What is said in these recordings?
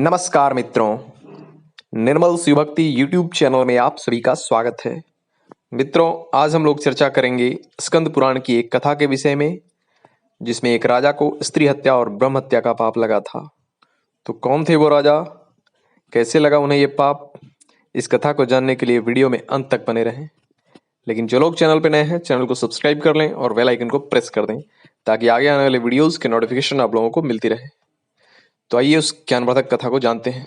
नमस्कार मित्रों, निर्मल शिवभक्ति YouTube channel में आप सभी का स्वागत है। मित्रों, आज हम लोग चर्चा करेंगे स्कंद पुराण की एक कथा के विषय में, जिसमें एक राजा को स्त्री हत्या और ब्रह्म हत्या का पाप लगा था। तो कौन थे वो राजा, कैसे लगा उन्हें ये पाप, इस कथा को जानने के लिए वीडियो में अंत तक बने रहें। लेकिन जो लोग चैनल पर नए हैं, चैनल को सब्सक्राइब कर लें और बेल आइकन को प्रेस कर दें, ताकि आगे आने वाले वीडियोज़ के नोटिफिकेशन आप लोगों को मिलती रहे। तो आइए उस ज्ञानवर्धक कथा को जानते हैं।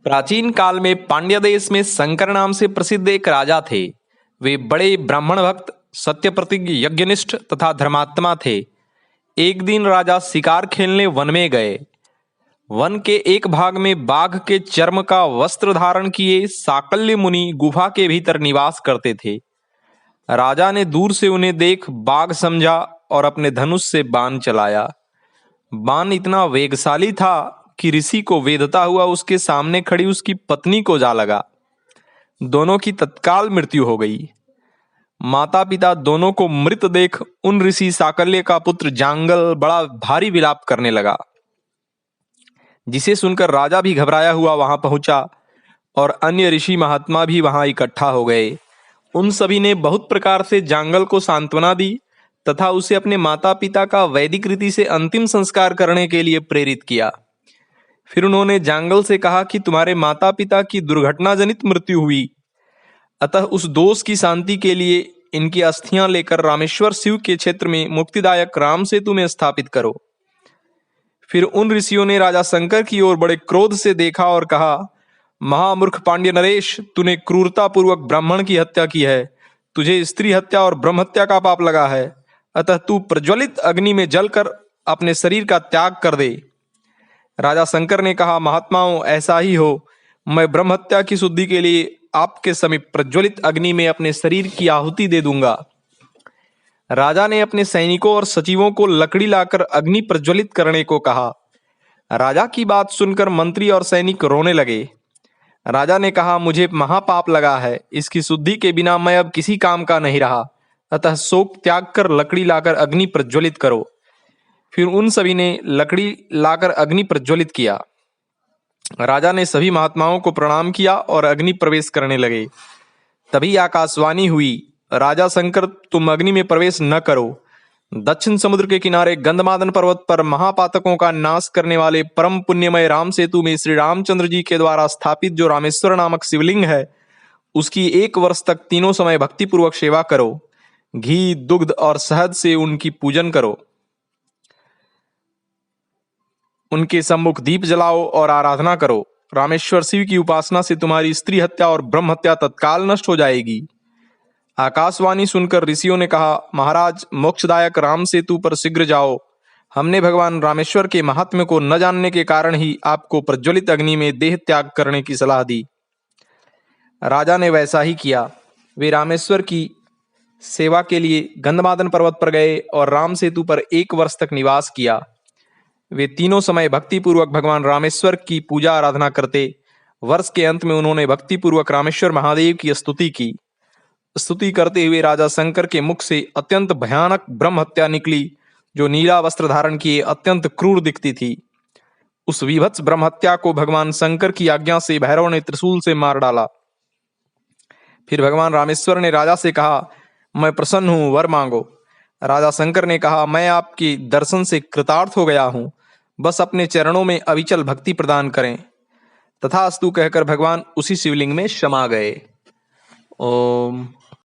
प्राचीन काल में पांड्य देश में शंकर नाम से प्रसिद्ध एक राजा थे। वे बड़े ब्राह्मण भक्त, सत्य प्रतिज्ञ, यज्ञनिष्ठ तथा धर्मात्मा थे। एक दिन राजा शिकार खेलने वन में गए। वन के एक भाग में बाघ के चर्म का वस्त्र धारण किए साकल्य मुनि गुफा के भीतर निवास करते थे। राजा ने दूर से उन्हें देख बाघ समझा और अपने धनुष से बाण चलाया। बाण इतना वेगशाली था कि ऋषि को वेधता हुआ उसके सामने खड़ी उसकी पत्नी को जा लगा। दोनों की तत्काल मृत्यु हो गई। माता पिता दोनों को मृत देख उन ऋषि साकल्य का पुत्र जांगल बड़ा भारी विलाप करने लगा, जिसे सुनकर राजा भी घबराया हुआ वहां पहुंचा और अन्य ऋषि महात्मा भी वहां इकट्ठा हो गए। उन सभी ने बहुत प्रकार से जांगल को सांत्वना दी तथा उसे अपने माता पिता का वैदिक रीति से अंतिम संस्कार करने के लिए प्रेरित किया। फिर उन्होंने जांगल से कहा कि तुम्हारे माता पिता की दुर्घटना जनित मृत्यु हुई, अतः उस दोष की शांति के लिए इनकी अस्थियां लेकर रामेश्वर शिव के क्षेत्र में मुक्तिदायक राम सेतु में स्थापित करो। फिर उन ऋषियों ने राजा शंकर की ओर बड़े क्रोध से देखा और कहा, महामूर्ख पांड्य नरेश, तूने क्रूरता पूर्वक ब्राह्मण की हत्या की है। तुझे स्त्री हत्या और ब्रह्म हत्या का पाप लगा है, अतः तू प्रज्वलित अग्नि में जलकर अपने शरीर का त्याग कर दे। राजा शंकर ने कहा, महात्माओं, ऐसा ही हो। मैं ब्रह्म हत्या की शुद्धि के लिए आपके समीप प्रज्वलित अग्नि में अपने शरीर की आहुति दे दूंगा। राजा ने अपने सैनिकों और सचिवों को लकड़ी लाकर अग्नि प्रज्वलित करने को कहा। राजा की बात सुनकर मंत्री और सैनिक रोने लगे। राजा ने कहा, मुझे महापाप लगा है, इसकी शुद्धि के बिना मैं अब किसी काम का नहीं रहा, अतः शोक त्याग कर लकड़ी लाकर अग्नि प्रज्वलित करो। फिर उन सभी ने लकड़ी लाकर अग्नि प्रज्वलित किया। राजा ने सभी महात्माओं को प्रणाम किया और अग्नि प्रवेश करने लगे। तभी आकाशवाणी हुई, राजा शंकर, तुम अग्नि में प्रवेश न करो। दक्षिण समुद्र के किनारे गंधमादन पर्वत पर महापातकों का नाश करने वाले परम पुण्यमय राम सेतु में श्री रामचंद्र जी के द्वारा स्थापित जो रामेश्वर नामक शिवलिंग है, उसकी 1 वर्ष तक तीनों समय भक्तिपूर्वक सेवा करो। घी, दुग्ध और शहद से उनकी पूजन करो। उनके सम्मुख दीप जलाओ और आराधना करो। रामेश्वर शिव की उपासना से तुम्हारी स्त्री हत्या और ब्रह्म हत्या तत्काल नष्ट हो जाएगी। आकाशवाणी सुनकर ऋषियों ने कहा, महाराज, मोक्षदायक राम सेतु पर शीघ्र जाओ। हमने भगवान रामेश्वर के महात्म्य को न जानने के कारण ही आपको प्रज्वलित अग्नि में देह त्याग करने की सलाह दी। राजा ने वैसा ही किया। वे रामेश्वर की सेवा के लिए गंधमादन पर्वत पर गए और राम सेतु पर 1 वर्ष तक निवास किया। वे तीनों समय भक्तिपूर्वक भगवान रामेश्वर की पूजा आराधना करते। वर्ष के अंत में उन्होंने भक्तिपूर्वक रामेश्वर महादेव की स्तुति की। स्तुति करते हुए राजा शंकर के मुख से अत्यंत भयानक ब्रह्म हत्या निकली, जो नीला वस्त्र धारण किए अत्यंत क्रूर दिखती थी। उस विभत्स ब्रह्म हत्या को भगवान शंकर की आज्ञा से भैरव ने त्रिशूल से मार डाला। फिर भगवान रामेश्वर ने राजा से कहा, मैं प्रसन्न हूं, वर मांगो। राजा शंकर ने कहा, मैं आपके दर्शन से कृतार्थ हो गया हूं, बस अपने चरणों में अविचल भक्ति प्रदान करें। तथास्तु कहकर भगवान उसी शिवलिंग में समा गए। ओम।